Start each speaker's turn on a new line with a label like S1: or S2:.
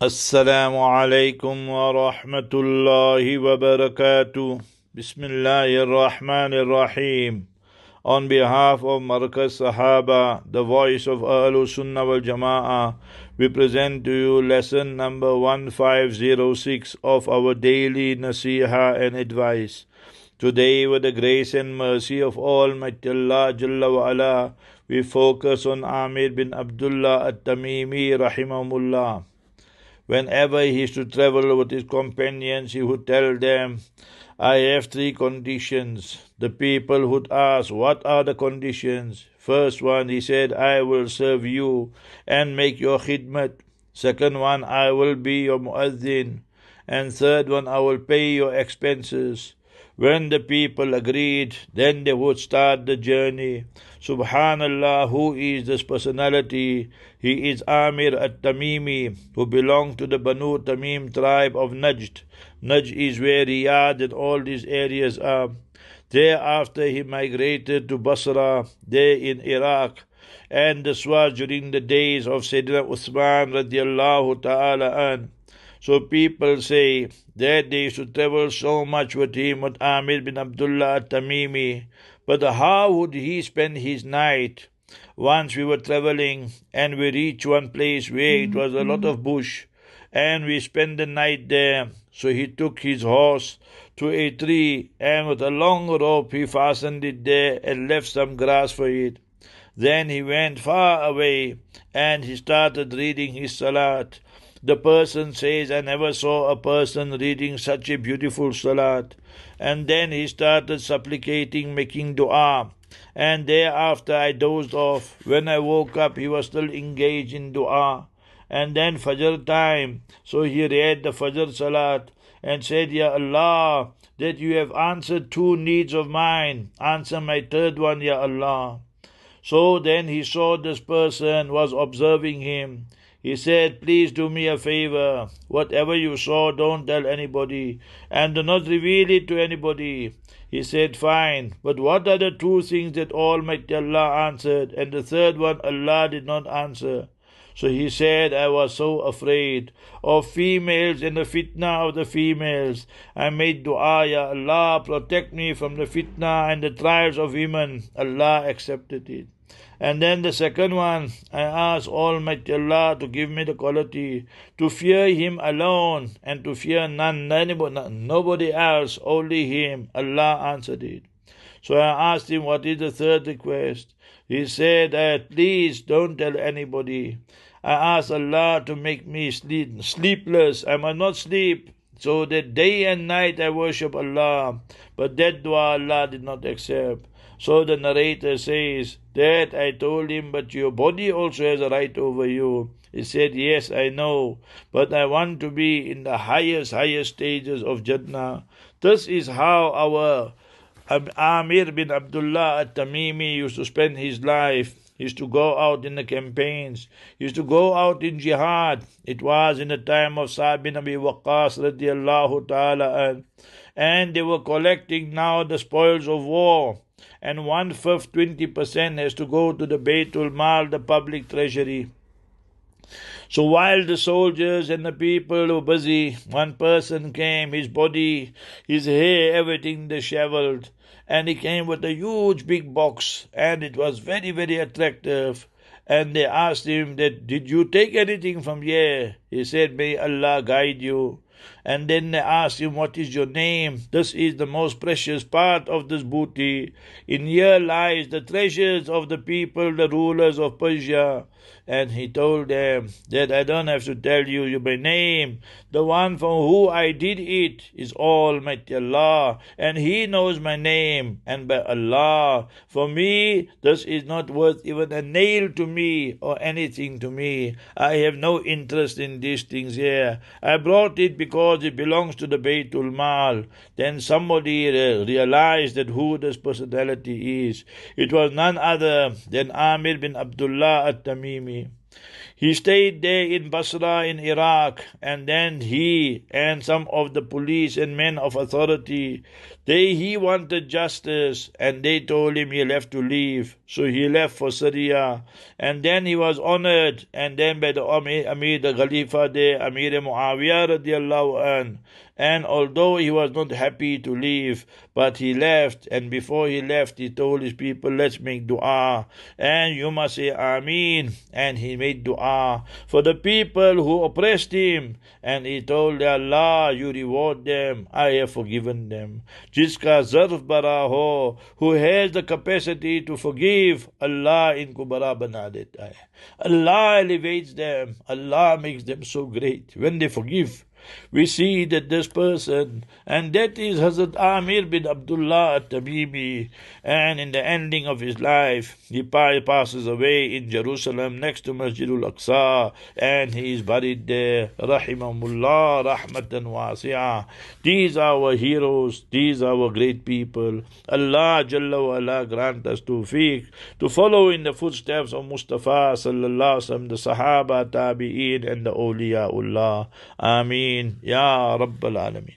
S1: Assalamu alaikum wa rahmatullahi wa barakatuh. Bismillahir Rahmanir Rahim. On behalf of Markaz Sahaba, the voice of Ahlul Sunnah wal Jama'ah, we present to you lesson number 1506 of our daily Nasiha and advice. Today, with the grace and mercy of Almighty Allah Jalla wa Ala, we focus on Amir bin Abdullah at-Tamimi rahimahullah. Whenever he used to travel with his companions, he would tell them, I have three conditions. The people would ask, what are the conditions? First one, he said, I will serve you and make your khidmat. Second one, I will be your muazzin. And third one, I will pay your expenses. When the people agreed, then they would start the journey. Subhanallah, who is this personality? He is Amir at-Tamimi, who belonged to the Banu Tamim tribe of Najd. Najd is where Riyadh and all these areas are. Thereafter he migrated to Basra, there in Iraq. And this was during the days of Sayyidina Uthman radiallahu ta'ala an. So people say that they used to travel so much with him, with Amir bin Abdullah at-Tamimi. But how would he spend his night? Once we were traveling and we reached one place where it was a lot of bush and we spent the night there. So he took his horse to a tree and with a long rope he fastened it there and left some grass for it. Then he went far away and he started reading his salat. The person says, I never saw a person reading such a beautiful salat. And then he started supplicating, making dua. And thereafter I dozed off. When I woke up, he was still engaged in dua. And then Fajr time, so he read the Fajr salat and said, Ya Allah, that you have answered two needs of mine. Answer my third one, Ya Allah. So then he saw this person was observing him. He said, please do me a favor. Whatever you saw, don't tell anybody. And do not reveal it to anybody. He said, fine. But what are the two things that Almighty Allah answered? And the third one, Allah did not answer. So he said, I was so afraid of females and the fitna of the females. I made dua, Ya Allah, protect me from the fitna and the trials of women. Allah accepted it. And then the second one, I asked Almighty Allah to give me the quality to fear Him alone and to fear nobody else, only Him. Allah answered it. So I asked him, what is the third request? He said, please don't tell anybody. I asked Allah to make me sleepless. I must not sleep. So that day and night I worship Allah. But that dua Allah did not accept. So the narrator says that I told him, but your body also has a right over you. He said, yes, I know, but I want to be in the highest stages of Jannah. This is how our Amir bin Abdullah at-Tamimi used to spend his life. He used to go out in the campaigns. He used to go out in jihad. It was in the time of Sa'd bin Abi Waqqas radiallahu ta'ala. And they were collecting now the spoils of war. And 1/5, 20% has to go to the Baytul Mal, the public treasury. So while the soldiers and the people were busy, one person came, his body, his hair, everything disheveled. And he came with a huge big box, and it was very, very attractive. And they asked him that, did you take anything from here? He said, may Allah guide you. And then they asked him, what is your name? This is the most precious part of this booty. In here lies the treasures of the people, the rulers of Persia. And he told them that I don't have to tell you by name. The one from who I did it is Almighty Allah, and He knows my name. And by Allah, for me, this is not worth even a nail to me or anything to me. I have no interest in these things here. I brought it because it belongs to the Baytul Mal. Then somebody realized that who this personality is. It was none other than Amir bin Abdullah at-Tamimi. He stayed there in Basra in Iraq, and then he and some of the police and men of authority, he wanted justice, and they told him he'll have to leave. So he left for Syria, and then he was honored, and then by the Amir, the Khalifa there, Amir Muawiyah radiallahu an. And although he was not happy to leave, but he left, and before he left, he told his people, let's make dua, and you must say Ameen. And he made dua for the people who oppressed him, and he told Allah, you reward them, I have forgiven them. Jiska zarf bara ho, who has the capacity to forgive, Allah inko bara bana deta hai. Allah elevates them, Allah makes them so great when they forgive. We see that this person, and that is Hazrat Amir bin Abdullah at-Tamimi, and in the ending of his life, he passes away in Jerusalem next to Masjidul Aqsa, and he is buried there. Rahimahumullah, rahmatan wasi'ah. These are our heroes, these are our great people. Allah Jalla wa ala grant us tawfiq to follow in the footsteps of Mustafa sallallahu alaihi wasallam, the Sahaba, Tabi'een, and the Awliyaullah. Ameen. Ya Rabbal Alameen.